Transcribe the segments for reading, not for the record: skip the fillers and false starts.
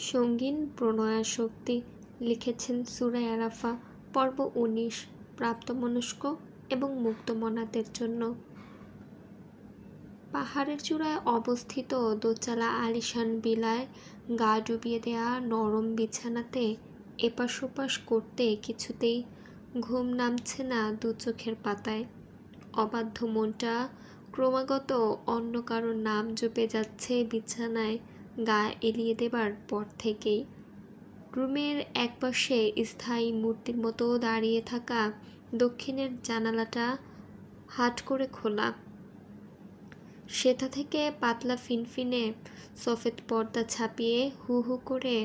সঙ্গীন প্রণয়াশক্তি লিখেছেন সূরা আরাফা, পর্ব ১৯, প্রাপ্তবয়স্ক এবং মুক্তমনাদের জন্য। পাহাড়ের চূড়ায় অবস্থিত দোতলা আলিশান বিলায় গা ডুবিয়ে দেয়া নরম বিছানাতে এপাশ ওপাশ করতে কিছুতেই ঘুম নামছে না দু চোখের পাতায়। অবাধ্য মনটা ক্রমাগত অন্য কারোর নাম জপে যাচ্ছে বিছানায় গা এলিয়ে দেবার পর থেকেই। রুমের একপাশে স্থায়ী মূর্তির মতো দাঁড়িয়ে থাকা দক্ষিণের জানালাটা হাট করে খোলা। সেটা থেকে পাতলা ফিনফিনে সফেদ পর্দা ছাপিয়ে হু হু করে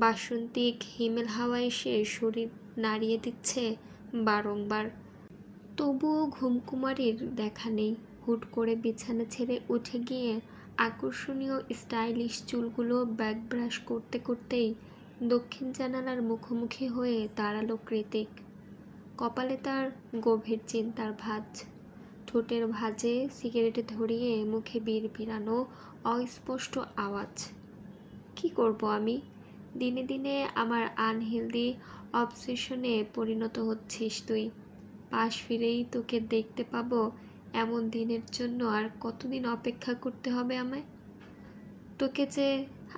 বাসন্তিক হিমেল হাওয়া এসে শরীর নাড়িয়ে দিচ্ছে বারংবার। তবুও ঘুমকুমারীর দেখা নেই। হুট করে বিছানা ছেড়ে উঠে গিয়ে আকর্ষণীয় স্টাইলিশ চুলগুলো ব্যাক ব্রাশ করতে করতেই দক্ষিণ জানালার মুখোমুখি হয়ে দাঁড়ালো কৃতিক। কপালে তার গভীর চিন্তার ভাঁজ। ঠোঁটের ভাঁজে সিগারেট ধরিয়ে মুখে বিড়বিড়ানো অস্পষ্ট আওয়াজ। কি করব আমি? দিনে দিনে আমার আনহেলদি অবসেশনে পরিণত হচ্ছিস তুই। পাশ ফিরেই তোকে দেখতে পাবো এমন দিনের জন্য আর কতদিন অপেক্ষা করতে হবে আমায়? তোকে যে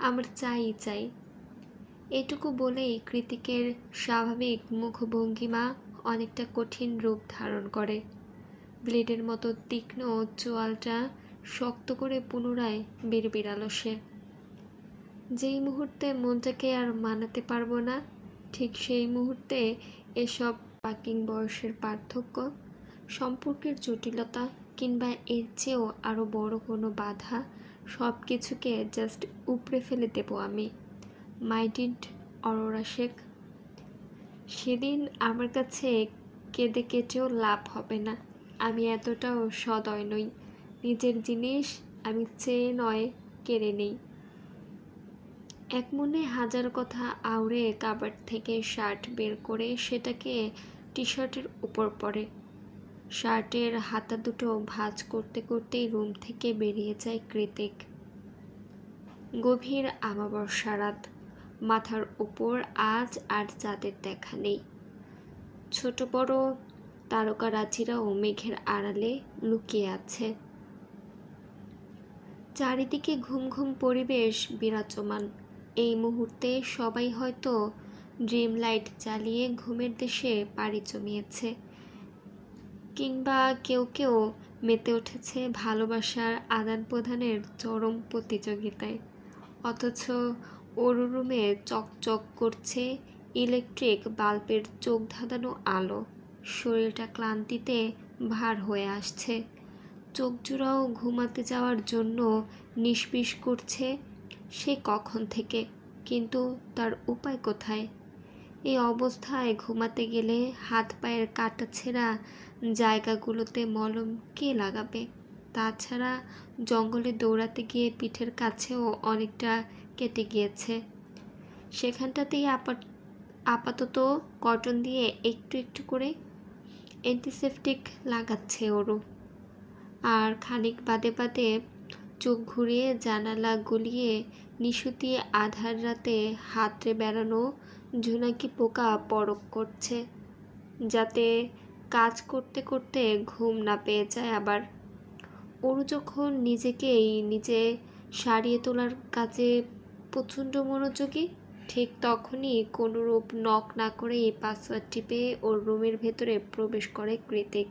আমার চাই। এটুকু বলেই কৃতিকের স্বাভাবিক মুখভঙ্গিমা অনেকটা কঠিন রূপ ধারণ করে। ব্লেডের মতো তীক্ষ্ণ চোয়ালটা শক্ত করে পুনরায় বিড়বিড়ালো সে। যেই মুহূর্তে মনটাকে আর মানাতে পারবো না, ঠিক সেই মুহূর্তে এসব পাকিং বয়সের পার্থক্য, সম্পর্কের জটিলতা কিংবা এর চেয়েও আরও বড় কোনো বাধা, সব কিছুকে জাস্ট উপড়ে ফেলে দেব আমি। মাই ডিড অরোরা শেখ। সেদিন আমার কাছে কেঁদে কেটেও লাভ হবে না। আমি এতটাও সদয় নই। নিজের জিনিস আমি চেয়ে নয় কেড়ে নেই। এক মনে হাজার কথা আউড়ে কাবার্ড থেকে শার্ট বের করে সেটাকে টি শার্টের উপর পরে। শার্টের হাতা দুটো ভাঁজ করতে করতেই রুম থেকে বেরিয়ে যায় কৃতিক। গভীর আমাবস্যা রাত। মাথার উপর আজ আর চাঁদের দেখা নেই। ছোট বড় তারকারাজিরাও মেঘের আড়ালে লুকিয়ে আছে। চারিদিকে ঘুম ঘুম পরিবেশ বিরাজমান। এই মুহূর্তে সবাই হয়তো ড্রিম লাইট জ্বালিয়ে ঘুমের দেশে পাড়ি জমিয়েছে, কিংবা কেউ কেউ মেতে উঠেছে ভালোবাসার আদান প্রদানের চরম প্রতিযোগিতায়। অথচ অরু রুমে চকচক করছে ইলেকট্রিক বাল্বের চোখ ধাঁধানো আলো। শরীরটা ক্লান্তিতে ভার হয়ে আসছে। চোখ জোড়াও ঘুমাতে যাওয়ার জন্য নিষ্পিস করছে সে কখন থেকে, কিন্তু তার উপায় কোথায়? এই অবস্থায় ঘুমাতে গেলে হাত পায়ের কাটা ছেঁড়া জায়গাগুলোতে মলম কে লাগাবে? তাছাড়া জঙ্গলে দৌড়াতে গিয়ে পিঠের কাছেও অনেকটা কেটে গিয়েছে। সেখানটাতেই আপাতত কটন দিয়ে একটু একটু করে অ্যান্টিসেপটিক লাগাচ্ছে ওরও। আর খানিক বাদে বাদে চোখ ঘুরিয়ে জানালা গলিয়ে নিশুতি আধার রাতে হাতড়ে বেড়ানো জোনাকি পোকা পরক করছে, যাতে কাজ করতে করতে ঘুম না পেয়ে যায় আবার। ওরু যখন নিজেকেই নিজে সারিয়ে তোলার কাজে প্রচণ্ড মনোযোগী, ঠিক তখনই কোনোরূপ নক না করেই পাসওয়ার্ড টিপে ওর রুমের ভেতরে প্রবেশ করে কৃতিক।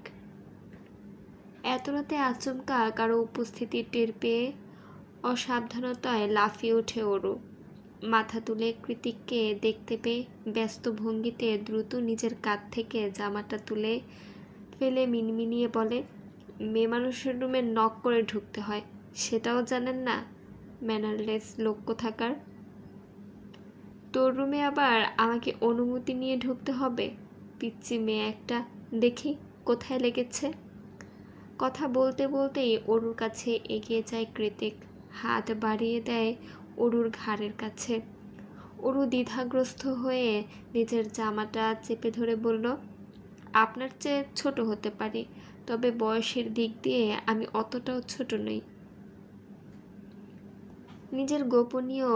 এত রাতে আচমকা কারো উপস্থিতি টের পেয়ে অসাবধানতায় লাফিয়ে ওঠে ওরু। মাথা তুলে কৃতিককে দেখতে পেয়ে ব্যস্ত ভঙ্গিতে দ্রুত নিজের কাঁধ থেকে জামাটা তুলে ফেলে মিনমিনিয়ে বলে, মেয়ে মানুষের রুমে নক করে ঢুকতে হয়, সেটাও জানেন না? ম্যানারলেস লোক কোথাকার। তোর রুমে আবার আমাকে অনুমতি নিয়ে ঢুকতে হবে? পিচ্চি মেয়ে একটা। দেখি কোথায় লেগেছে। কথা বলতে বলতেই অরুর কাছে এগিয়ে যায় কৃতিক। হাত বাড়িয়ে দেয় অরুর ঘাড়ের কাছে। অরু দ্বিধাগ্রস্ত হয়ে নিজের জামাটা চেপে ধরে বলল, আপনার চেয়ে ছোট হতে পারি, তবে বয়সের দিক দিয়ে আমি অতটাও ছোট নই। নিজের গোপনীয়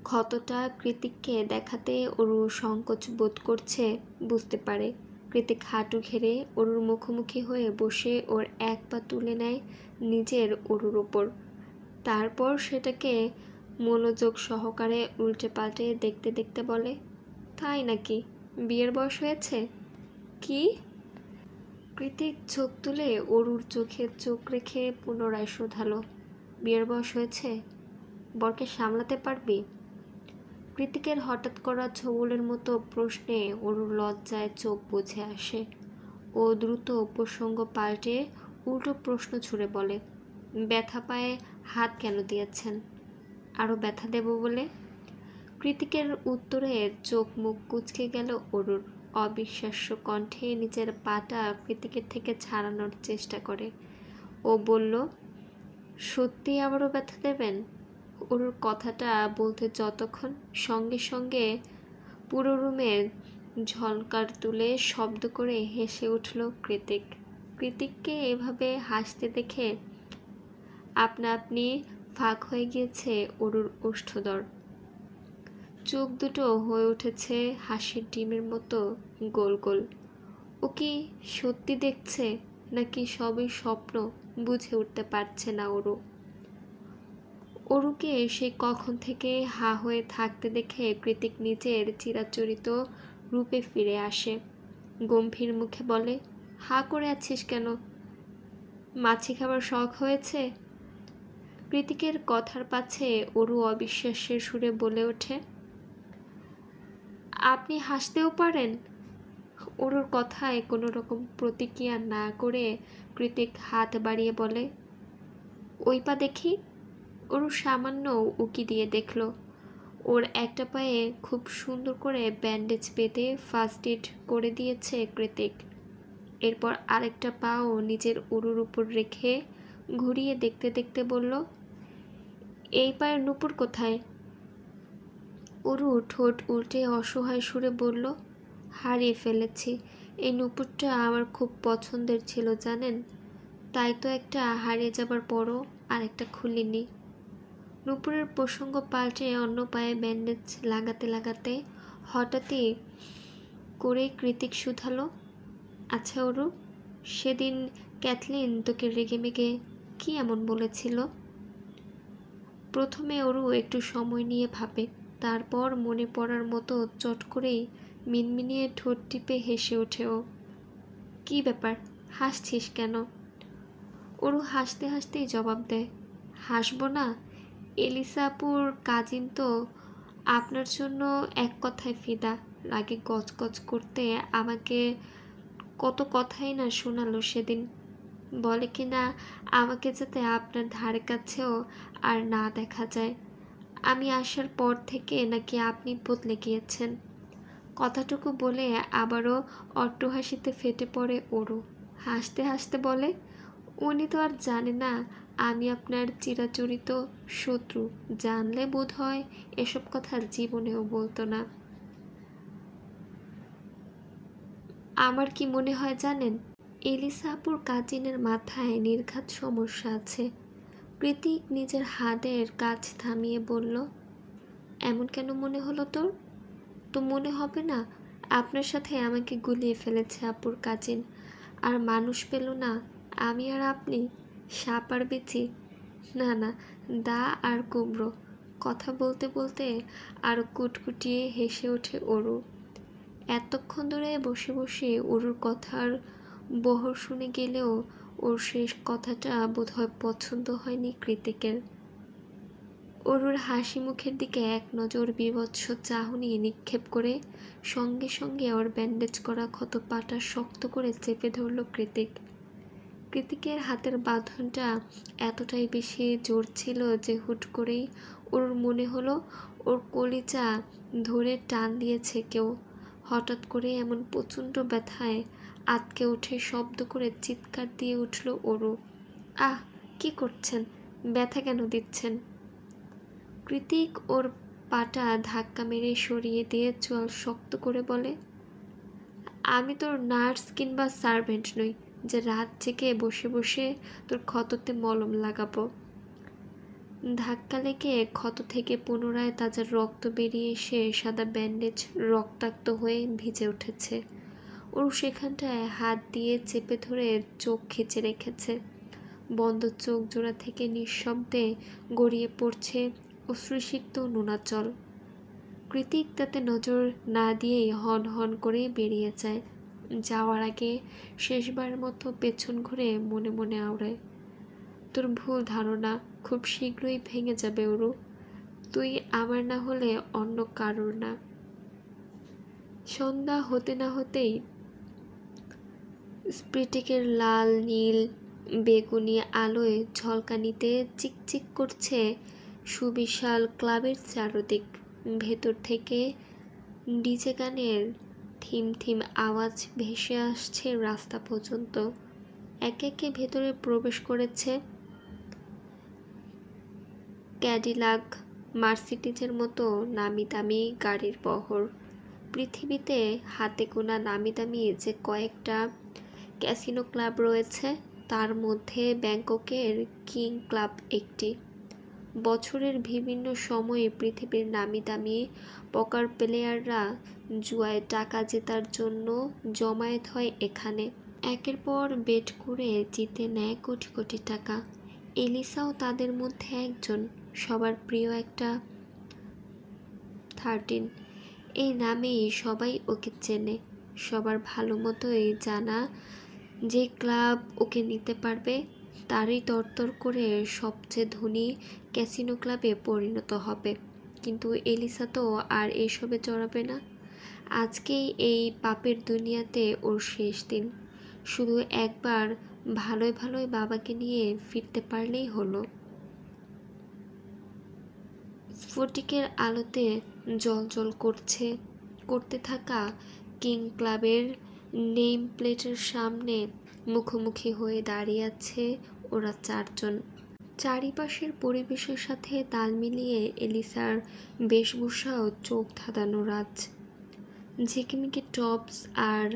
ক্ষতটা কৃতিককে দেখাতে অরু সংকোচ বোধ করছে বুঝতে পারে। কৃতিক হাঁটু ঘেরে অরুর মুখোমুখি হয়ে বসে ওর এক পা তুলে নেয় নিজের অরুর ওপর। তারপর সেটাকে মনোযোগ সহকারে উল্টে পাল্টে দেখতে দেখতে বলে, তাই নাকি? বিয়ের বয়স হয়েছে? কি? কৃতিক চোখ তুলে অরুর চোখে চোখ রেখে পুনরায় শোধালো, বিয়ের বয়স হয়েছে? বরকে সামলাতে পারবি? কৃতিকের হঠাৎ করা ছবলের মতো প্রশ্নে অরুর লজ্জায় চোখ বুজে আসে। ও দ্রুত প্রসঙ্গ পাল্টে উল্টো প্রশ্ন ছুড়ে বলে, ব্যথা পায়ে হাত কেন দিয়েছেন? আরও ব্যথা দেব বলে? কৃতিকের উত্তরে চোখ মুখ কুঁচকে গেল অরুর। অবিশ্বাস্য কণ্ঠে নিজের পাটা কৃতিকের থেকে ছাড়ানোর চেষ্টা করে। ও বলল, সত্যি আবারও ব্যথা দেবেন? অরুর কথাটা বলতে যতক্ষণ সঙ্গে সঙ্গে পুরো রুমে ঝলকার তুলে শব্দ করে হেসে উঠল কৃতিক। কৃতিককে এভাবে হাসতে দেখে আপনা আপনি ফাঁক হয়ে গিয়েছে অরুর ওষ্ঠদর। চোখ দুটো হয়ে উঠেছে হাসির ডিমের মতো গোল গোল। ও কি সত্যি দেখছে নাকি সবই স্বপ্ন বুঝে উঠতে পারছে না অরু। অরুকে সে কখন থেকে হা হয়ে থাকতে দেখে কৃতিক নিজের চিরাচরিত রূপে ফিরে আসে। গম্ভীর মুখে বলে, হা করে আছিস কেন? মাছি খাবার শখ হয়েছে? কৃতিকের কথার পাছে অরু অবিশ্বাসের সুরে বলে ওঠে, আপনি হাসতেও পারেন? অরুর কথায় কোনো রকম প্রতিক্রিয়া না করে কৃতিক হাত বাড়িয়ে বলে, ওই পা দেখি। অরু সামান্য উকি দিয়ে দেখল ওর একটা পায়ে খুব সুন্দর করে ব্যান্ডেজ পেতে ফার্স্ট এড করে দিয়েছে কৃতিক। এরপর আরেকটা পাও নিজের অরুর উপর রেখে ঘুরিয়ে দেখতে দেখতে বলল, এই পায়ের নুপুর কোথায়? অরু ঠোঁট উল্টে অসহায় সুরে বলল, হারিয়ে ফেলেছি। এই নুপুরটা আমার খুব পছন্দের ছিল জানেন, তাই তো একটা হারিয়ে যাবার পরও আরেকটা খুলিনি। নুপুরের প্রসঙ্গ পাল্টে অন্য পায়ে ব্যান্ডেজ লাগাতে লাগাতে হঠাৎই করে কৃতিক শুধালো, আচ্ছা অরু, সেদিন ক্যাথলিন তোকে রেগে মেগে কি এমন বলেছিল? প্রথমে অরু একটু সময় নিয়ে ভাবে, তারপর মনে পড়ার মতো চট করেই মিনমিনিয়ে ঠোঁট টিপে হেসে ওঠে ও। কি ব্যাপার, হাসছিস কেন? অরু হাসতে হাসতেই জবাব দেয়, হাসবো না? এলিসা আপুর কাজিন তো আপনার জন্য এক কথায় ফিদা। রাগে গজগজ করতে আমাকে কত কথাই না শোনালো সেদিন। বলে কি না আমাকে যাতে আপনার ধারে কাছেও আর না দেখা যায়। আমি আসার পর থেকে নাকি আপনি বদলে গিয়েছেন। কথাটুকু বলে আবারও অট্টহাসিতে ফেটে পড়ে অরু। হাসতে হাসতে বলে, উনি তো আর জানে না আমি আপনার চিরাচরিত শত্রু। জানলে বোধ হয় এসব কথা জীবনেও বলতো না। আমার কি মনে হয় জানেন, এলিসা আপুর কাজিনের মাথায় নির্ঘাত সমস্যা আছে। কৃতিক নিজের হাতের কাজ থামিয়ে বলল, এমন কেন মনে হলো তোর? তো মনে হবে না আপনার সাথে আমাকে গুলিয়ে ফেলেছে আপুর কাজিন, আর মানুষ পেল না আমি আর আপনি সাপ আর বিচি? না না, দা আর কুমড়ো। কথা বলতে বলতে আরও কুটকুটিয়ে হেসে ওঠে অরু। এতক্ষণ ধরে বসে বসে অরুর কথার বহর শুনে গেলেও ওর শেষ কথাটা বোধহয় পছন্দ হয়নি কৃতিকের। অরুর হাসি মুখের দিকে এক নজর বীভৎস চাহনি নিক্ষেপ করে সঙ্গে সঙ্গে ওর ব্যান্ডেজ করা ক্ষত পাটা শক্ত করে চেপে ধরল কৃতিক। কৃতিকের হাতের বাঁধনটা এতটাই বেশি জোর ছিল যে হুট করেই ওর মনে হলো ওর কলিজা ধরে টান দিয়েছে কেউ। হঠাৎ করে এমন প্রচণ্ড ব্যথায় আঁতকে উঠে শব্দ করে চিৎকার দিয়ে উঠল অরু, আহ, কি করছেন? ব্যথা কেন দিচ্ছেন? কৃতিক ওর পাটা ধাক্কা মেরে সরিয়ে দিয়ে চোয়াল শক্ত করে বলে, আমি তোর নার্স কিংবা সার্ভেন্ট নই যে রাত জেগে বসে বসে তোর ক্ষততে মলম লাগাবো। ধাক্কা লেগে ক্ষত থেকে পুনরায় তাজা রক্ত বেরিয়ে এসে সাদা ব্যান্ডেজ রক্তাক্ত হয়ে ভিজে উঠেছে। ওর সেখানটায় হাত দিয়ে চেপে ধরে চোখ খিচে রেখেছে। বন্ধ চোখ জোড়া থেকে নিঃশব্দে গড়িয়ে পড়ছে অশ্রুসিক্ত নোনা জল। কৃতিক তাতে নজর না দিয়েই হন হন করে বেরিয়ে যায়। যাওয়ার আগে শেষবার মতো পেছন ঘুরে মনে মনে আওড়ায়, তোর ভুল ধারণা খুব শীঘ্রই ভেঙে যাবে ওরু। তুই আমার না হলে অন্য কারোর না। সন্ধ্যা হতে না হতেই স্প্রিটিকের লাল নীল বেগুনি আলোয় ঝলকানিতে চিকচিক করছে সুবিশাল ক্লাবের চারদিক। ভেতর থেকে ডিজে গানের থিম থিম আওয়াজ ভেসে আসছে রাস্তা পর্যন্ত। একে একে ভেতরে প্রবেশ করেছে ক্যাডিলাক, মার্সিডিজের মতো নামি দামি গাড়ির বহর। পৃথিবীতে হাতে গোনা নামি দামি যে কয়েকটা ক্যাসিনো ক্লাব রয়েছে, তার মধ্যে ব্যাংককের কিং ক্লাব একটি। বছরের বিভিন্ন সময়ে পৃথিবীর নামি দামি পকার প্লেয়াররা জুয়ায় টাকা জেতার জন্য জমায়েত হয় এখানে। একের পর বেট করে জিতে নেয় কোটি কোটি টাকা। এলিসাও তাদের মধ্যে একজন। সবার প্রিয় একটা 13 এই নামেই সবাই ওকে চেনে। সবার ভালো মতোই জানা যে ক্লাব ওকে নিতে পারবে তারই তরতর করে সবচেয়ে ধনী ক্যাসিনো ক্লাবে পরিণত হবে। কিন্তু এলিসা তো আর এসবে জড়াবে না। আজকেই এই পাপের দুনিয়াতে ওর শেষ দিন। শুধু একবার ভালোই ভালোই বাবাকে নিয়ে ফিরতে পারলেই হলো। স্ফটিকের আলোতে জ্বলজ্বল করতে থাকা কিং ক্লাবের নেম প্লেটের সামনে মুখোমুখি হয়ে দাঁড়িয়ে আছে ওরা চারজন। চারিপাশের পরিবেশের সাথে তাল মিলিয়ে এলিসার বেশভূষাও চোখ ধাঁধানো রাজ। ঝিকিমিকি টপস আর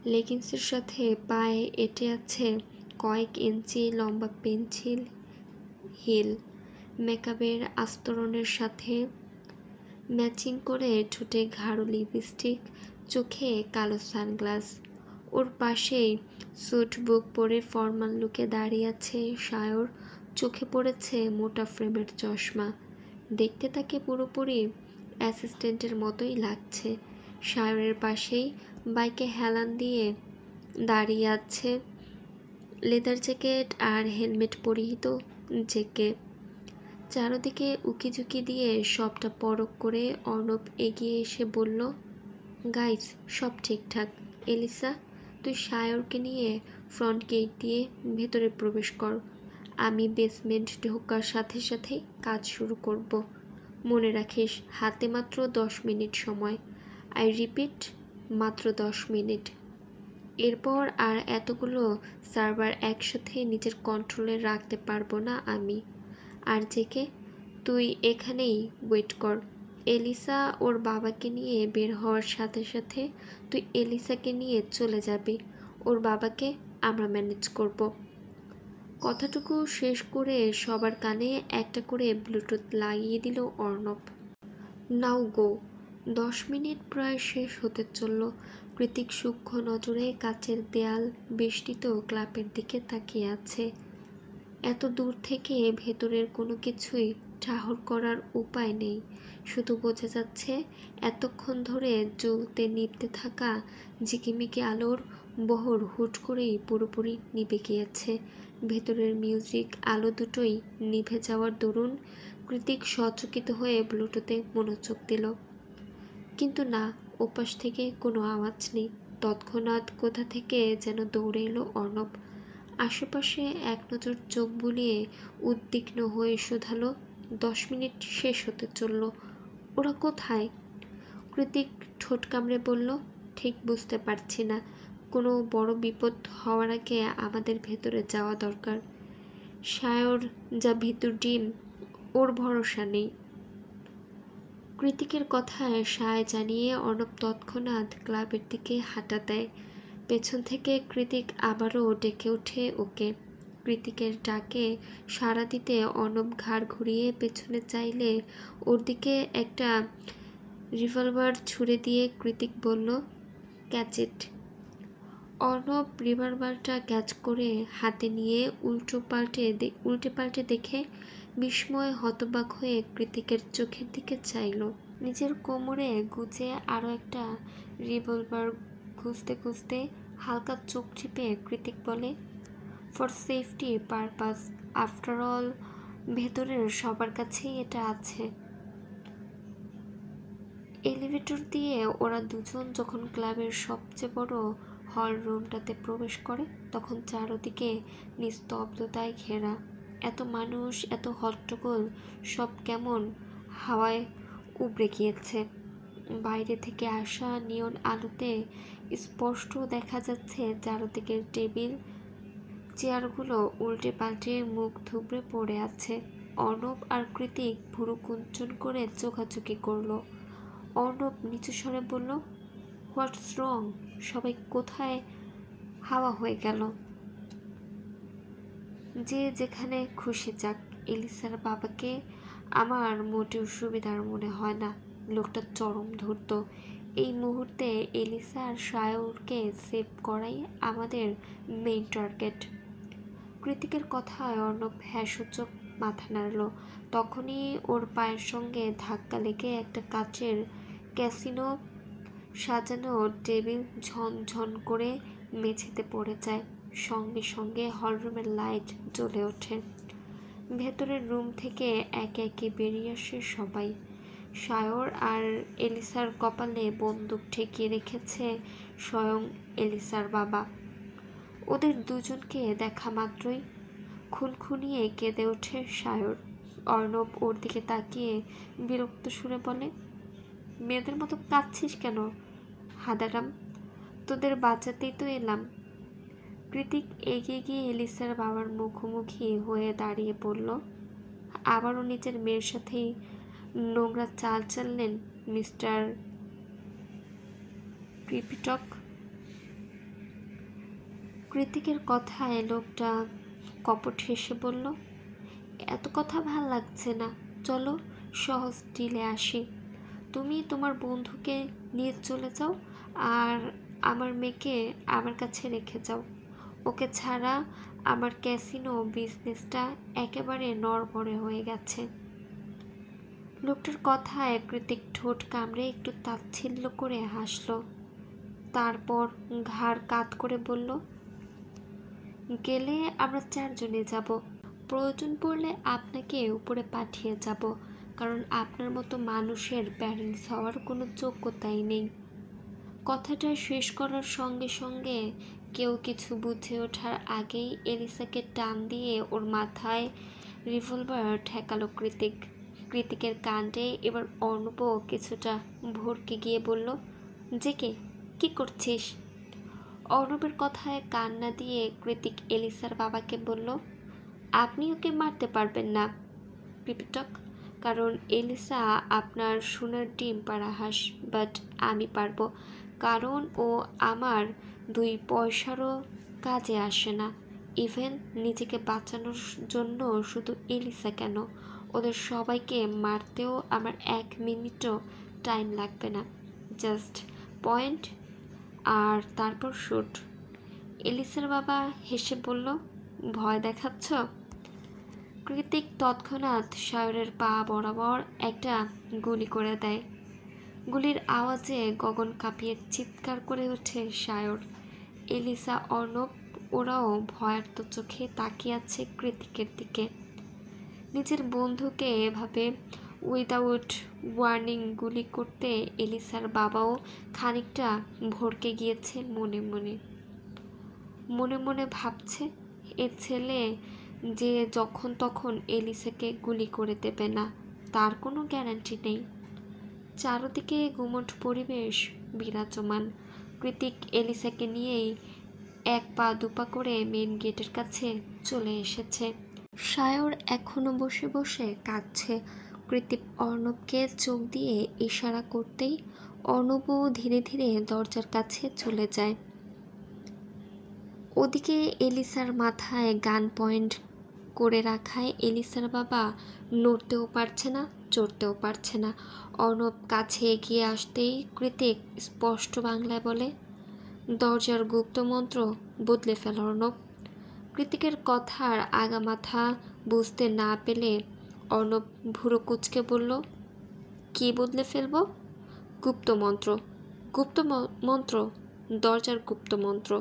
লেগিংসের সাথে পায়ে এঁটে আছে কয়েক ইঞ্চি লম্বা পেন্সিল হিল। মেকআপের আস্তরণের সাথে ম্যাচিং করে ঠোঁটে গাঢ় লিপস্টিক, চোখে কালো সানগ্লাস। ওর পাশেই স্যুট বুক পরে ফর্মাল লুকে দাঁড়িয়ে আছে সায়র। চোখে পড়েছে মোটা ফ্রেমের চশমা। দেখতে তাকে পুরোপুরি অ্যাসিস্ট্যান্টের মতোই লাগছে। সায়রের পাশেই বাইকে হেলান দিয়ে দাঁড়িয়ে আছে লেদার জ্যাকেট আর হেলমেট পরিহিত জেকে। চারদিকে উকিঝুঁকি দিয়ে সবটা পরখ করে অর্ণব এগিয়ে এসে বলল, গাইস, সব ঠিকঠাক। এলিসা, তুই সায়রকে নিয়ে ফ্রন্ট গেট দিয়ে ভেতরে প্রবেশ কর। আমি বেসমেন্ট ঢোকার সাথে সাথে কাজ শুরু করব। মনে রাখিস, হাতে মাত্র 10 মিনিট সময়। আই রিপিট, মাত্র 10 মিনিট। এরপর আর এতগুলো সার্ভার একসাথে নিজের কন্ট্রোলে রাখতে পারবো না আমি। আর জেকে, তুই এখানেই ওয়েট কর। এলিসা ওর বাবাকে নিয়ে বের হওয়ার সাথে সাথে তুই এলিসাকে নিয়ে চলে যাবি। ওর বাবাকে আমরা ম্যানেজ করব। কথাটুকু শেষ করে সবার কানে একটা করে ব্লুটুথ লাগিয়ে দিল অর্ণব। নাও গো। 10 মিনিট প্রায় শেষ হতে চলল। কৃতিক সূক্ষ্ম নজরে কাচের দেয়াল বেষ্টিত ক্লাবের দিকে তাকিয়ে আছে। এত দূর থেকে ভেতরের কোনো কিছুই ঠাহর করার উপায় নেই। শুধু বোঝা যাচ্ছে এতক্ষণ ধরে জ্বলতে নিভতে থাকা ঝিকিমিকি আলোর বহর হুট করেই পুরোপুরি নিভে গিয়েছে। ভেতরের মিউজিক আলো দুটোই নিভে যাওয়ার দরুন কৃতিক সচকিত হয়ে ব্লুটুথে মনোযোগ দিল। কিন্তু না, ওপাশ থেকে কোনো আওয়াজ নেই। তৎক্ষণাৎ কোথা থেকে যেন দৌড়ে এলো অর্ণব। আশেপাশে এক নজর চোখ বুলিয়ে উদ্বিগ্ন হয়ে শোধালো, 10 মিনিট শেষ হতে চলল, ওরা কোথায়? কৃতিক ঠোঁট কামড়ে বলল, ঠিক বুঝতে পারছি না। কোনো বড় বিপদ হওয়ার আগে আমাদের ভেতরে যাওয়া দরকার। সায়র যা ভিতর ডিম, ওর ভরসা নেই। কৃতিকের কথায় সায় জানিয়ে অর্ণব তৎক্ষণাৎ ক্লাবের দিকে হাঁটা দেয়। পেছন থেকে কৃতিক আবারও ডেকে ওঠে ওকে, কৃতিকের ডাকে সাড়া দিতে অর্ণব ঘাড় ঘুরিয়ে পেছনে চাইলে ওর দিকে একটা রিভলভার ছুড়ে দিয়ে কৃতিক বলল, ক্যাচ ইট। অর্ণব রিভলভারটা ক্যাচ করে হাতে নিয়ে উল্টে পাল্টে দেখে বিস্ময়ে হতবাক হয়ে কৃতিকের চোখের দিকে চাইল। নিজের কোমরে গুজে আরও একটা রিভলভার খুঁজতে খুঁজতে হালকা চোখ টিপে কৃতিক বলে, for safety purpose, after all ভেতরের সবার কাছেই এটা আছে। এলিভেটর দিয়ে ওরা দুজন যখন ক্লাবের সবচেয়ে বড় হল রুমটাতে প্রবেশ করে তখন চারদিকে নিস্তব্ধতায় ঘেরা। এত মানুষ, এত হট্টগোল, সব কেমন হাওয়ায় উবড়ে গিয়েছে। বাইরে থেকে আসা নিয়ন আলোতে স্পষ্ট দেখা যাচ্ছে চারদিকের টেবিল চেয়ারগুলো উল্টে পাল্টে মুখ থুবড়ে পড়ে আছে। অর্ণব আর কৃতিক ভুরু কুঞ্চন করে চোখাচোখি করলো। অর্ণব নিচু স্বরে বলল, হোয়াটস রং? সবাই কোথায় হাওয়া হয়ে গেল? যে যেখানে খুশি যাক। এলিসার বাবাকে আমার মোটেও সুবিধার মনে হয় না। লোকটা চরম ধূর্ত। এই মুহূর্তে এলিসা আর সায়রকে সেভ করাই আমাদের মেইন টার্গেট। কৃতিকের কথায় অর্ণব হ্যাঁসূচক মাথা নাড়ল। তখনই ওর পায়ের সঙ্গে ধাক্কা লেগে একটা কাচের ক্যাসিনো সাজানো টেবিল ঝনঝন করে মেঝেতে পড়ে যায়। সঙ্গে সঙ্গে হলরুমের লাইট জ্বলে ওঠে। ভেতরের রুম থেকে একে একে বেরিয়ে আসে সবাই। সায়র আর এলিসার কপালে বন্দুক ঠেকিয়ে রেখেছে স্বয়ং এলিসার বাবা। ওদের দুজনকে দেখা মাত্রই খুনখুনিয়ে কেঁদে ওঠে সায়র। অর্ণব ওর দিকে তাকিয়ে বিরক্ত সুরে বলে, মেয়েদের মতো কাঁদছিস কেন হাদারাম? তোদের বাঁচাতেই তো এলাম। কৃতিক এগিয়ে গিয়ে এলিসার বাবার মুখোমুখি হয়ে দাঁড়িয়ে পড়ল। আবারও নিজের মেয়ের সাথেই নোংরা চাল চাললেন মিস্টার ক্রিপিটক। কৃতিকের কথায় লোকটা কপট হেসে বলল, এত কথা ভাল লাগছে না, চলো সহজ ডিলে আসি। তুমি তোমার বন্ধুকে নিয়ে চলে যাও আর আমার মেয়েকে আমার কাছে রেখে যাও। ওকে ছাড়া আমার ক্যাসিনো বিজনেসটা একেবারে নড়বড়ে হয়ে গেছে। লোকটার কথায় কৃতিক ঠোঁট কামড়ে একটু তাচ্ছিল্য করে হাসল। তারপর ঘাড় কাত করে বলল, গেলে আমরা 4 জনে যাব। প্রয়োজন পড়লে আপনাকে উপরে পাঠিয়ে যাব, কারণ আপনার মতো মানুষের প্যারেন্টস হওয়ার কোনো যোগ্যতাই নেই। কথাটা শেষ করার সঙ্গে সঙ্গে কেউ কিছু বুঝে ওঠার আগেই এলিসাকে টান দিয়ে ওর মাথায় রিভলভার ঠেকালো কৃতিক। কৃতিকের কাণ্ডে এবার অর্ণবও কিছুটা ভরকে গিয়ে বলল, জেকে কি করছিস? অর্ণবের কথায় কান না দিয়ে কৃতিক এলিসার বাবাকে বলল, আপনি ওকে মারতে পারবেন না ক্রিপিটক, কারণ এলিসা আপনার সোনার ডিম পাড়া হাঁস, বাট আমি পারবো, কারণ ও আমার 2 পয়সারও কাজে আসে না। ইভেন নিজেকে বাঁচানোর জন্য শুধু এলিসা কেন, ওদের সবাইকে মারতেও আমার 1 মিনিটও টাইম লাগবে না। জাস্ট পয়েন্ট আর তারপর শুট। এলিসার বাবা হেসে বলল, ভয় দেখাচ্ছ? কৃতিক তৎক্ষণাৎ সায়রের পা বরাবর একটা গুলি করে দেয়। গুলির আওয়াজে গগন কাঁপিয়ে চিৎকার করে ওঠে সায়র। এলিসা, অর্ণব ওরাও ভয়ার্ত চোখে তাকিয়ে আছে কৃতিকের দিকে। নিজের বন্ধুকে এভাবে উইদাউট ওয়ার্নিং গুলি করতে এলিসার বাবাও খানিকটা ভড়কে গিয়েছে। মনে মনে ভাবছে, এ ছেলে যে যখন তখন এলিসাকে গুলি করে দেবে না তার কোনো গ্যারান্টি নেই। চারদিকে গুমট পরিবেশ বিরাজমান। কৃতিক এলিসাকে নিয়েই 1 পা 2 পা করে মেন গেটের কাছে চলে এসেছে। সায়র এখনো বসে বসে কাঁদছে। কৃতিক অর্ণবকে চোখ দিয়ে ইশারা করতেই অর্ণবও ধীরে ধীরে দরজার কাছে চলে যায়। ওদিকে এলিসার মাথায় গান পয়েন্ট করে রাখায় এলিসার বাবা নড়তেও পারছে না, চড়তেও পারছে না। অর্ণব কাছে এগিয়ে আসতেই কৃতিক স্পষ্ট বাংলায় বলে, দরজার গুপ্ত মন্ত্র বদলে ফেল অর্ণব। কৃতিকের কথার আগামাথা বুঝতে না পেলে অর্ণব ভুরো কুঁচকে বলল, কি বদলে ফেলবো? গুপ্ত মন্ত্র। গুপ্ত মন্ত্র? দরজার গুপ্ত মন্ত্র।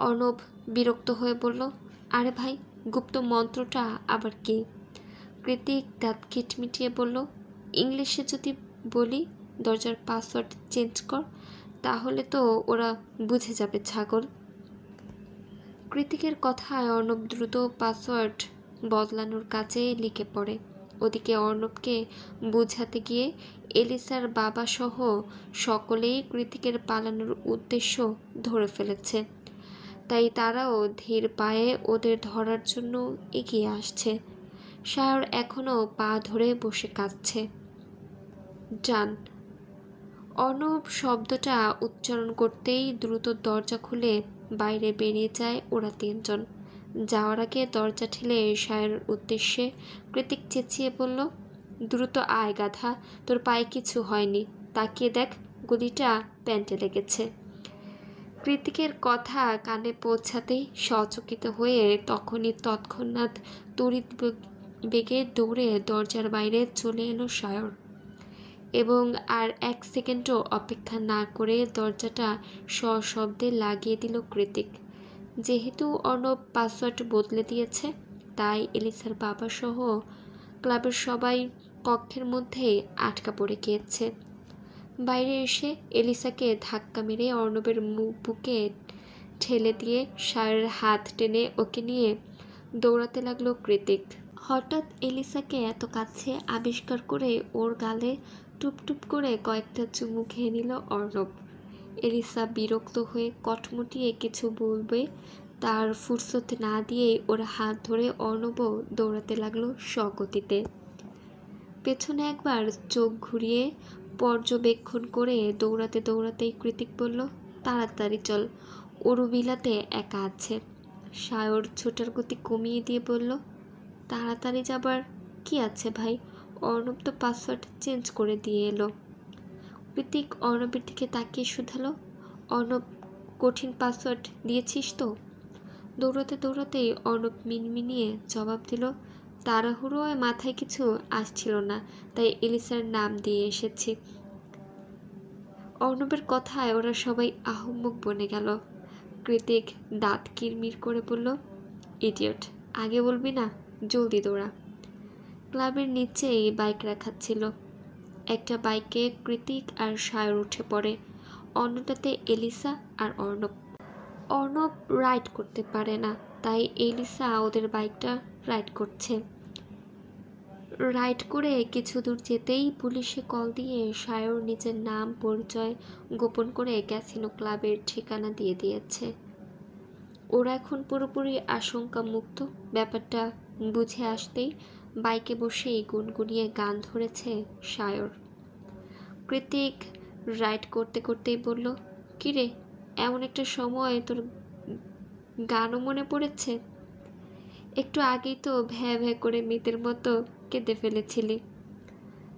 অর্ণব বিরক্ত হয়ে বলল, আরে ভাই, গুপ্ত মন্ত্রটা আবার কি? কৃতিক দাঁত কিটমিটিয়ে বলল, ইংলিশে যদি বলি দরজার পাসওয়ার্ড চেঞ্জ কর, তাহলে তো ওরা বুঝে যাবে ছাগল। কৃতিকের কথায় অর্ণব দ্রুত পাসওয়ার্ড বদলানোর কাজে লিখে পড়ে। ওদিকে অর্ণবকে বোঝাতে গিয়ে এলিসার বাবা সহ সকলেই কৃতিকের পালানোর উদ্দেশ্য ধরে ফেলেছে। তাই তারাও ধীর পায়ে ওদের ধরার জন্য এগিয়ে আসছে। সায়র এখনও পা ধরে বসে কাঁদছে। ডান। অর্ণব শব্দটা উচ্চারণ করতেই দ্রুত দরজা খুলে বাইরে বেরিয়ে যায় ওরা তিনজন। যাওয়ার আগে দরজা ঠেলে সায়রের উদ্দেশ্যে কৃতিক চেঁচিয়ে বলল, দ্রুত আয় গাধা, তোর পায়ে কিছু হয়নি, তাকিয়ে দেখ গুলিটা প্যান্টে লেগেছে। কৃতিকের কথা কানে পৌঁছাতেই সচকিত হয়ে তৎক্ষণাৎ তড়িৎ বেগে দৌড়ে দরজার বাইরে চলে এলো সায়র এবং আর এক সেকেন্ডও অপেক্ষা না করে দরজাটা সশব্দে লাগিয়ে দিল কৃতিক। যেহেতু অর্ণব পাসওয়ার্ড বদলে দিয়েছে, তাই এলিসার বাবা সহ ক্লাবের সবাই কক্ষের মধ্যে আটকা পড়ে গিয়েছে। বাইরে এসে এলিসাকে ধাক্কা মেরে অর্ণবের বুকে ঠেলে দিয়ে সায়রের হাত টেনে ওকে নিয়ে দৌড়াতে লাগলো কৃতিক। হঠাৎ এলিসাকে এত কাছে আবিষ্কার করে ওর গালে টুপটুপ করে কয়েকটা চুমু খেয়ে নিল অর্ণব। এলিসা বিরক্ত হয়ে কটমটিয়ে কিছু বলবে তার ফুরসত না দিয়েই ওর হাত ধরে অর্ণবও দৌড়াতে লাগলো স্বগতিতে। পেছনে একবার চোখ ঘুরিয়ে পর্যবেক্ষণ করে দৌড়াতে দৌড়াতেই কৃতিক বলল, তাড়াতাড়ি চল, ওরু বিলাতে একা আছে। সায়র ছোটার গতি কমিয়ে দিয়ে বলল, তাড়াতাড়ি যাবার কি আছে ভাই, অর্ণব তো পাসওয়ার্ড চেঞ্জ করে দিয়ে এলো। কৃতিক অর্ণবের দিকে তাকিয়ে শুধালো, অর্ণব কঠিন পাসওয়ার্ড দিয়েছিস তো? দৌড়াতে দৌড়াতেই অর্ণব মিনমিনিয়ে জবাব দিল, তাড়াহুড়োয় মাথায় কিছু আসছিল না, তাই এলিসার নাম দিয়ে এসেছি। অর্ণবের কথায় ওরা সবাই আহম্মক বনে গেল। কৃতিক দাঁত কিরমির করে বলল, ইডিয়ট, আগে বলবি না, জলদি দৌড়া। ক্লাবের নিচেই বাইক রাখা ছিল। একটা বাইকে কৃতিক আর সায়র উঠে পড়ে, অন্যটাতে এলিসা আর অর্ণব। অর্ণব রাইড করতে পারে না, তাই এলিসা ওদের বাইকটা রাইড করছে। রাইড করে কিছু দূর যেতেই পুলিশে কল দিয়ে সায়র নিজের নাম পরিচয় গোপন করে ক্যাসিনো ক্লাবের ঠিকানা দিয়ে দিয়েছে। ওরা এখন পুরোপুরি আশঙ্কা মুক্ত। ব্যাপারটা বুঝে আসতেই বাইকে বসেই গুনগুনিয়ে গান ধরেছে সায়র। কৃতিক রাইড করতে করতেই বলল, কিরে, এমন একটা সময় তোর গানও মনে পড়েছে? একটু আগেই তো ভ্যা ভ্যা করে মৃতের মতো কেঁদে ফেলেছিলি।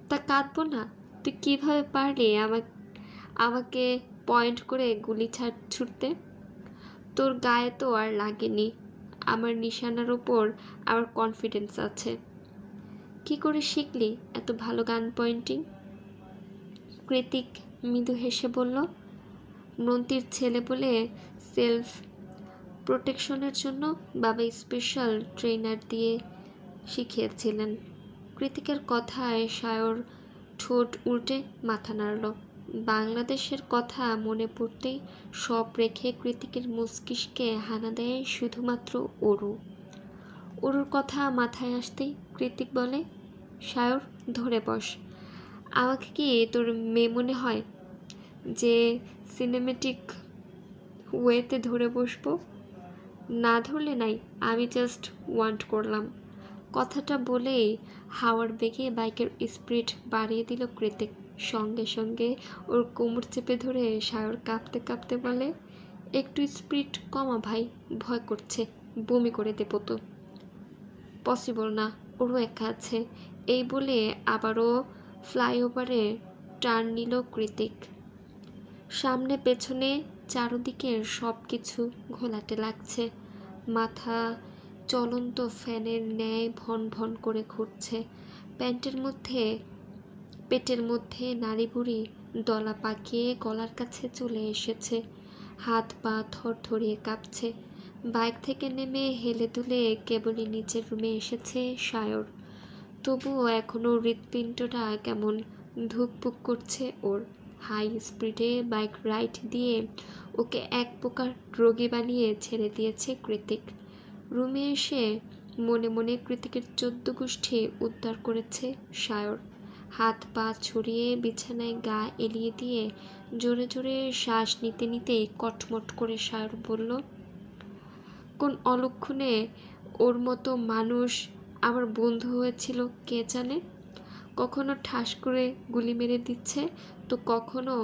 তা কাঁদবো না? তুই কিভাবে পারলি আমাকে পয়েন্ট করে গুলি ছুটতে? তোর গায়ে তো আর লাগেনি। আমার নিশানার ওপর আমার কনফিডেন্স আছে। কি করে শিখলি এত ভালো গান পয়েন্টিং? কৃতিক মৃদু হেসে বলল, মন্ত্রীর ছেলে বলে সেলফ প্রোটেকশনের জন্য বাবা স্পেশাল ট্রেনার দিয়ে শিখিয়েছিলেন। কৃতিকের কথায় সায়র ঠোঁট উল্টে মাথা নাড়ল। বাংলাদেশের কথা মনে পড়তেই সব রেখে কৃতিকের মস্তিষ্কে হানা দেয় শুধুমাত্র ওরুর কথা মাথায় আসতেই কৃতিক বলে, সায়র, ধরে বস। আমাকে কি তোর মেয়ে মনে হয় যে সিনেমেটিক ওয়েতে ধরে বসবো? না ধরলে নাই, আমি জাস্ট ওয়ান্ট করলাম। কথাটা বলেই হাওয়ার বেগে বাইকের স্পিড বাড়িয়ে দিল কৃতিক। সঙ্গে সঙ্গে ওর কোমর চেপে ধরে সায়র কাঁপতে কাঁপতে বলে, একটু স্পিড কমা ভাই, ভয় করছে, বমি করে দেবো তো। পসিবল না, ওরও একা আছে। এই বলে আবারও ফ্লাইওভারে টার্ন নিল কৃতিক। সামনে পেছনে চারদিকের সব কিছু ঘোলাটে লাগছে। মাথা চলন্ত ফ্যানের ন্যায় ভন ভন করে ঘুরছে। পেটের মধ্যে নাড়ি বুড়ি দলা পাকিয়ে গলার কাছে চলে এসেছে। হাত পা থরথরিয়ে কাঁপছে। বাইক থেকে নেমে হেলে দুলে কেবলই নিচের রুমে এসেছে সায়র। তবুও এখনও হৃৎপিণ্ডটা কেমন ধুকপুক করছে ওর। হাই স্পিডে বাইক রাইড দিয়ে ওকে এক প্রকার রোগী বানিয়ে ছেড়ে দিয়েছে কৃতিক। রুমে এসে মনে মনে কৃতিকের 14 গোষ্ঠী উদ্ধার করেছে সায়র। হাত পা ছড়িয়ে বিছানায় গা এলিয়ে দিয়ে জোরে জোরে শ্বাস নিতে নিতে কটমট করে সায়র বলল, কোন অলক্ষণে ওর মতো মানুষ আমার বন্ধু হয়েছিল কে জানে। কখনো ঠাস করে গুলি মেরে দিচ্ছে, তো কখনো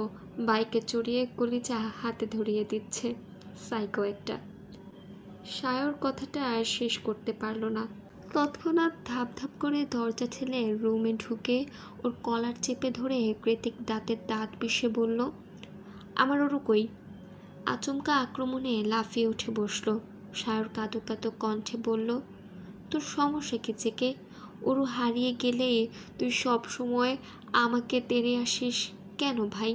বাইকে চড়িয়ে কলিজা হাতে ধরিয়ে দিচ্ছে। সাইকো একটা। সায়র কথাটা শেষ করতে পারল না। তৎক্ষণাৎ ধাপ ধাপ করে দরজা ঠেলে রুমে ঢুকে ওর কলার চেপে ধরে কৃতিক দাঁতের দাঁত পিষে বলল, আমার ওরও কই। আচমকা আক্রমণে লাফিয়ে উঠে বসল। সায়র কাঁদো কাঁদো কণ্ঠে বলল, তোর সমস্যা কি চেকে? ওরু হারিয়ে গেলে তুই সব সময় আমাকে তেড়ে আসিস কেন ভাই?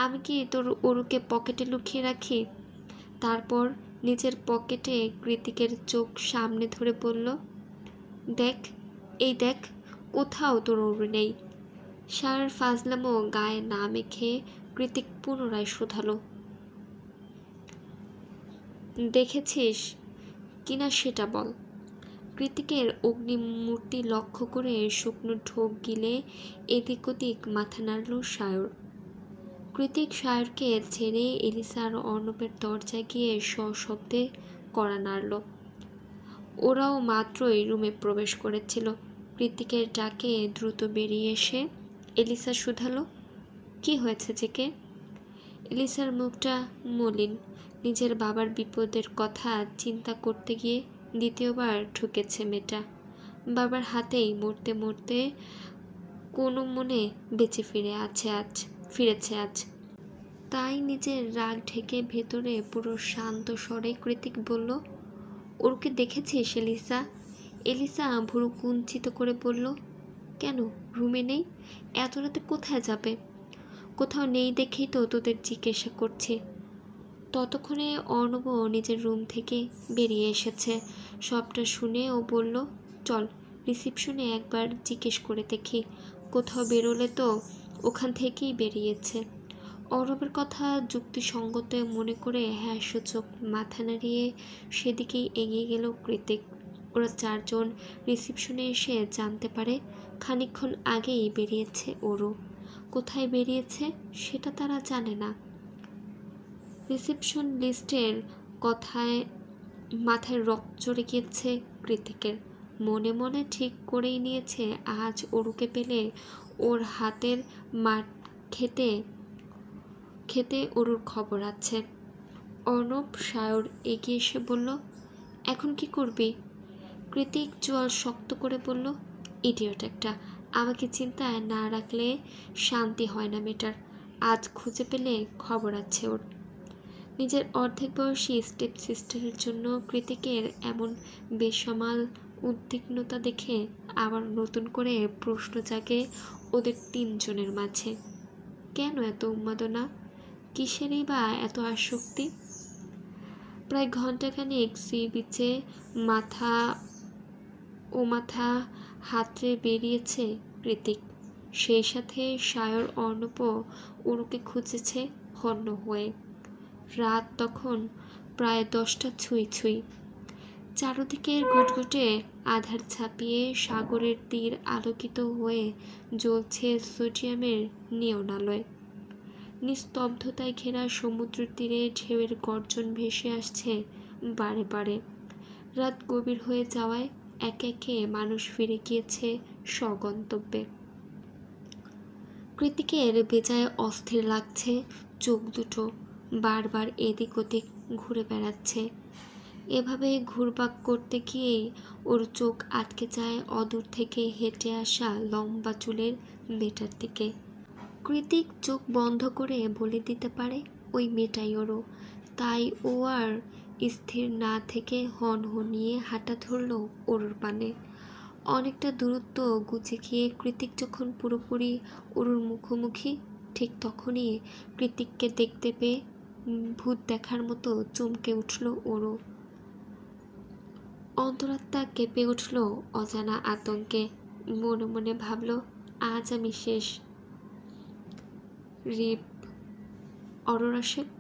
আমি কি তোর ওরুকে পকেটে লুকিয়ে রাখি? তারপর নিজের পকেটে কৃতিকের চোখ সামনে ধরে বলল, দেখ, এই দেখ, কোথাও তোর ওরু নেই। সায়র ফাজলামো গায়ে না মেখে কৃতিক পুনরায় শোধালো, দেখেছিস কিনা সেটা বল। কৃতিকের অগ্নিমূর্তি লক্ষ্য করে শুকনো ঢোক গিলে এদিক ওদিক মাথা নাড়ল সায়র। কৃতিক সায়রকে ছেড়ে এলিসা আর অর্ণবের দরজায় গিয়ে সশব্দে কড়া নাড়ল। ওরাও মাত্রই রুমে প্রবেশ করেছিল। কৃতিকের ডাকে দ্রুত বেরিয়ে এসে এলিসা শুধালো, কি হয়েছে জেকে? এলিসার মুখটা মলিন। নিজের বাবার বিপদের কথা চিন্তা করতে গিয়ে দ্বিতীয়বার ঠুকেছে মেয়েটা। বাবার হাতেই মরতে মরতে কোনো মনে বেঁচে ফিরেছে আজ। তাই নিজের রাগ ঢেকে ভেতরে পুরো শান্ত স্বরে কৃতিক বলল, ওরকে দেখেছিস এলিসা? এলিসা ভুরু কুঞ্চিত করে বলল, কেন, রুমে নেই? এত রাতে কোথায় যাবে? কোথাও নেই দেখেই তো তোদের জিজ্ঞাসা করছে। ততক্ষণে অর্ণব নিজের রুম থেকে বেরিয়ে এসেছে। সবটা শুনে ও বলল, চল রিসিপশনে একবার জিজ্ঞেস করে দেখি, কোথাও বেরোলে তো ওখান থেকেই বেরিয়েছে। অর্ণবের কথা যুক্তিসঙ্গত মনে করে হ্যাঁ সূচক মাথা নাড়িয়ে সেদিকেই এগিয়ে গেল কৃতিক। ওরা চারজন রিসিপশনে এসে জানতে পারে খানিকক্ষণ আগেই বেরিয়েছে ওরও। কোথায় বেরিয়েছে সেটা তারা জানে না। রিসেপশন লিস্টের কথায় মাথায় রক্ত চড়ে গিয়েছে কৃতিকের। মনে মনে ঠিক করেই নিয়েছে আজ ওরুকে পেলে ওর হাতের মার খেতে খেতে ওরুর খবর আছে। অর্ণব সায়র এগিয়ে এসে বলল, এখন কি করবি? কৃতিক চোয়াল শক্ত করে বলল, ইডিয়ট একটা, আমাকে চিন্তায় না রাখলে শান্তি হয় না মেয়েটার। আজ খুঁজে পেলে খবর আছে ওর। নিজের অর্ধেক বয়সী স্টেপ সিস্টারের জন্য কৃতিকের এমন বেসামাল উদ্বিগ্নতা দেখে আবার নতুন করে প্রশ্ন জাগে ওদের তিনজনের মাঝে। কেন এত উন্মাদনা? কিসেরই বা এত আসক্তি? প্রায় ঘণ্টাখানেক সি বিচে মাথা হাতড়ে বেরিয়েছে কৃতিক। সেই সাথে সায়র অর্ণব ওরুকে খুঁজেছে হন্য হয়ে। রাত তখন প্রায় 10টা ছুঁই ছুঁই। চারদিকের ঘুটঘুটে আধার ছাপিয়ে সাগরের তীর আলোকিত হয়ে জ্বলছে সোডিয়ামের নিয়ন আলোয়। নিস্তব্ধতায় ঘেরা সমুদ্র তীরে ঢেউয়ের গর্জন ভেসে আসছে বারে বারে। রাত গভীর হয়ে যাওয়ায় একে একে মানুষ ফিরে গিয়েছে স্বগন্তব্যে। কৃতিকের বেজায় অস্থির লাগছে চোখ দুটো। বারবার এদিক ওদিক ঘুরে বেড়াচ্ছে। এভাবে ঘুরপাক করতে গিয়েই ওর চোখ আটকে যায় অদূর থেকে হেঁটে আসা লম্বা চুলের মেয়েটার দিকে। কৃতিক চোখ বন্ধ করে বলে দিতে পারে ওই মেয়েটাই ওরও। তাই ও আর স্থির না থেকে হনহনিয়ে হাঁটা ধরল ওরুর পানে। অনেকটা দূরত্ব গুছে গিয়ে কৃতিক যখন পুরোপুরি ওরুর মুখোমুখি, ঠিক তখনই কৃতিককে দেখতে পেয়ে ভূত দেখার মতো চমকে উঠল ওরও। অন্তরাত্মা কেঁপে উঠল অজানা আতঙ্কে। মনে মনে ভাবল, আজ আমি শেষ। রিপ অরোরা শেখ।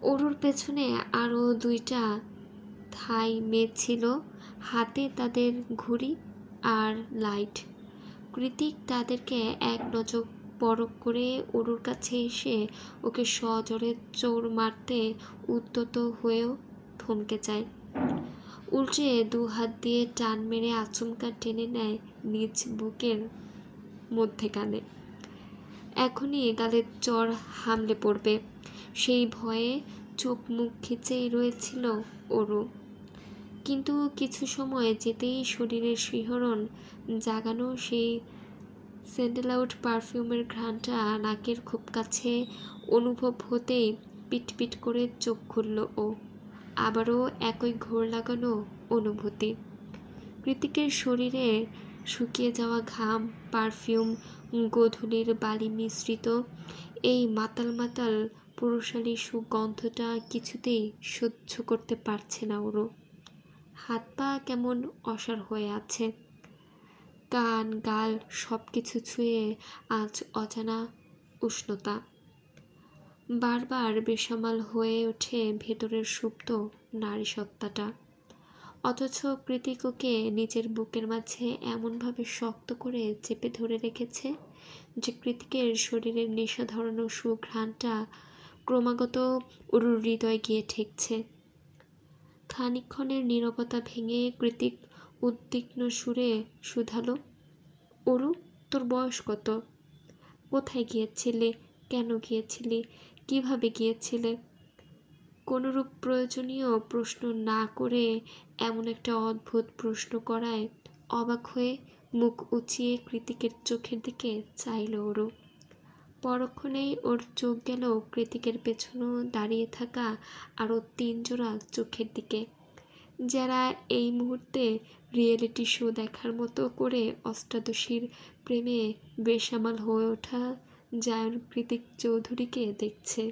ওরুর পেছনে আরও দুইটা থাই মেয়ে ছিল, হাতে তাদের ঘুড়ি আর লাইট। কৃতিক তাদেরকে এক নজর পরখ করে ওরুর কাছে এসে ওকে সজোরে চোর মারতে উদ্যত হয়েও থমকে যায়। উল্টে দু হাত দিয়ে টান মেরে আচমকা টেনে নেয় নিজ বুকের মধ্যেখানে। এখনই গালের চর হামলে পড়বে, সেই ভয়ে চোখ মুখ খিচেই রয়েছিল ওরু। কিন্তু কিছু সময় যেতেই শরীরের শিহরণ জাগানো সেই স্যান্ডেলউড পারফিউমের ঘ্রাণটা নাকের খুব কাছে অনুভব হতেই পিটপিট করে চোখ খুলল ও। আবারও একই ঘোর লাগানো অনুভূতি। কৃতিকের শরীরে শুকিয়ে যাওয়া ঘাম, পারফিউম, গোধূলির বালি মিশ্রিত এই মাতাল মাতাল পুরুষালী সুগন্ধটা কিছুতেই সহ্য করতে পারছে না ওরও। হাত পা কেমন অসাড় হয়ে আছে। কান গাল সব কিছু ছুঁয়ে আজ অজানা উষ্ণতা। বারবার বেসামাল হয়ে ওঠে ভেতরের সুপ্ত নারীসত্তাটা। অথচ কৃতিক ওকে নিজের বুকের মাঝে এমনভাবে শক্ত করে চেপে ধরে রেখেছে যে কৃতিকের শরীরের নেশা ধরানো সুঘ্রাণটা ক্রমাগত ওরুর হৃদয় গিয়ে ঠেকছে। খানিকক্ষণের নীরবতা ভেঙে কৃতিক উদ্বিগ্ন সুরে শুধালো, ওরু, তোর বয়স কত? কোথায় গিয়েছিলে? কেন গিয়েছিলি? কিভাবে গিয়েছিলে? কোনরূপ প্রয়োজনীয় প্রশ্ন না করে এমন একটা অদ্ভুত প্রশ্ন করায় অবাক হয়ে মুখ উঁচিয়ে কৃতিকের চোখের দিকে চাইল ওরু। পরক্ষণেই ওর চোখ গেল কৃতিকের পেছনে দাঁড়িয়ে থাকা আরও 3 জোড়া চোখের দিকে, যারা এই মুহূর্তে রিয়েলিটি শো দেখার মতো করে অষ্টাদশীর প্রেমে বেসামাল হয়ে ওঠা জায়ন কৃতিক চৌধুরীকে দেখছে।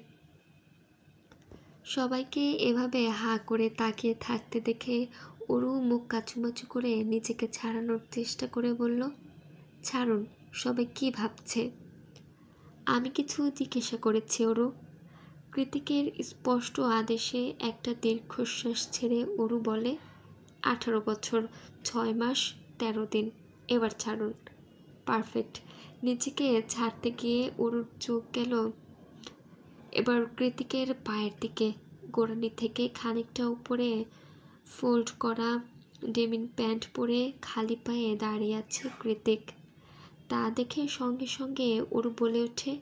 সবাইকে এভাবে হাঁ করে তাকিয়ে থাকতে দেখে ওরু মুখ কাচুমাচু করে নিজেকে ছাড়ানোর চেষ্টা করে বলল, ছাড়ুন, সবাই কি ভাবছে? আমি কিছু জিজ্ঞাসা করেছি ওরু। কৃতিকের স্পষ্ট আদেশে একটা দীর্ঘশ্বাস ছেড়ে ওরু বলে, 18 বছর 6 মাস 13 দিন, এবার ছাড়ুন। পারফেক্ট। নিজেকে ছাড়তে গিয়ে ওরুর চোখ গেল এবার কৃতিকের পায়ের দিকে। গোড়ানি থেকে খানিকটা উপরে ফোল্ড করা ডেনিম প্যান্ট পরে খালি পায়ে দাঁড়িয়ে আছে কৃতিক। তা দেখে সঙ্গে সঙ্গে ওরু বলে ওঠে,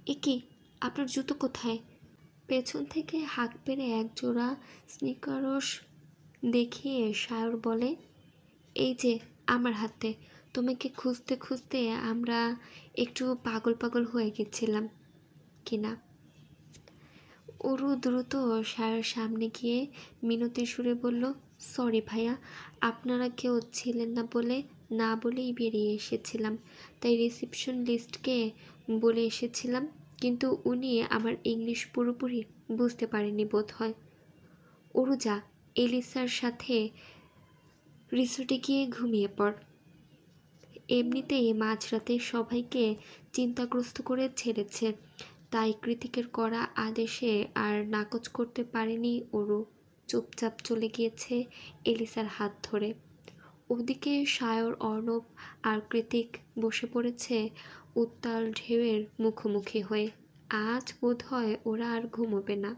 এ কি, আপনার জুতো কোথায়? পেছন থেকে হাঁক পেরে এক জোড়া স্নিকারস দেখিয়ে সায়র বলে, এই যে আমার হাতে। তোমাকে খুঁজতে খুঁজতে আমরা একটু পাগল পাগল হয়ে গেছিলাম কিনা। ওরু দ্রুত সায়র সামনে গিয়ে মিনতির সুরে বলল, সরি ভাইয়া, আপনারা কেউ ছিলেন না বলে না বলেই বেরিয়ে এসেছিলাম। তাই রিসেপশন লিস্টকে বলে এসেছিলাম, কিন্তু উনি আমার ইংলিশ পুরোপুরি বুঝতে পারেনি বোধ হয়। ওরু, যা, এলিসার সাথে রিসোর্টে গিয়ে ঘুমিয়ে পড়। এমনিতেই মাঝরাতে সবাইকে চিন্তাগ্রস্ত করে ছেড়েছে, তাই কৃতিকের করা আদেশে আর নাকচ করতে পারেনি ওরু। চুপচাপ চলে গিয়েছে এলিসার হাত ধরে। ওদিকে সায়র, অর্ণব আর কৃতিক বসে পড়েছে উত্তাল ঢেউয়ের মুখোমুখি হয়ে। আজ বোধ হয় ওরা আর ঘুমোবে না।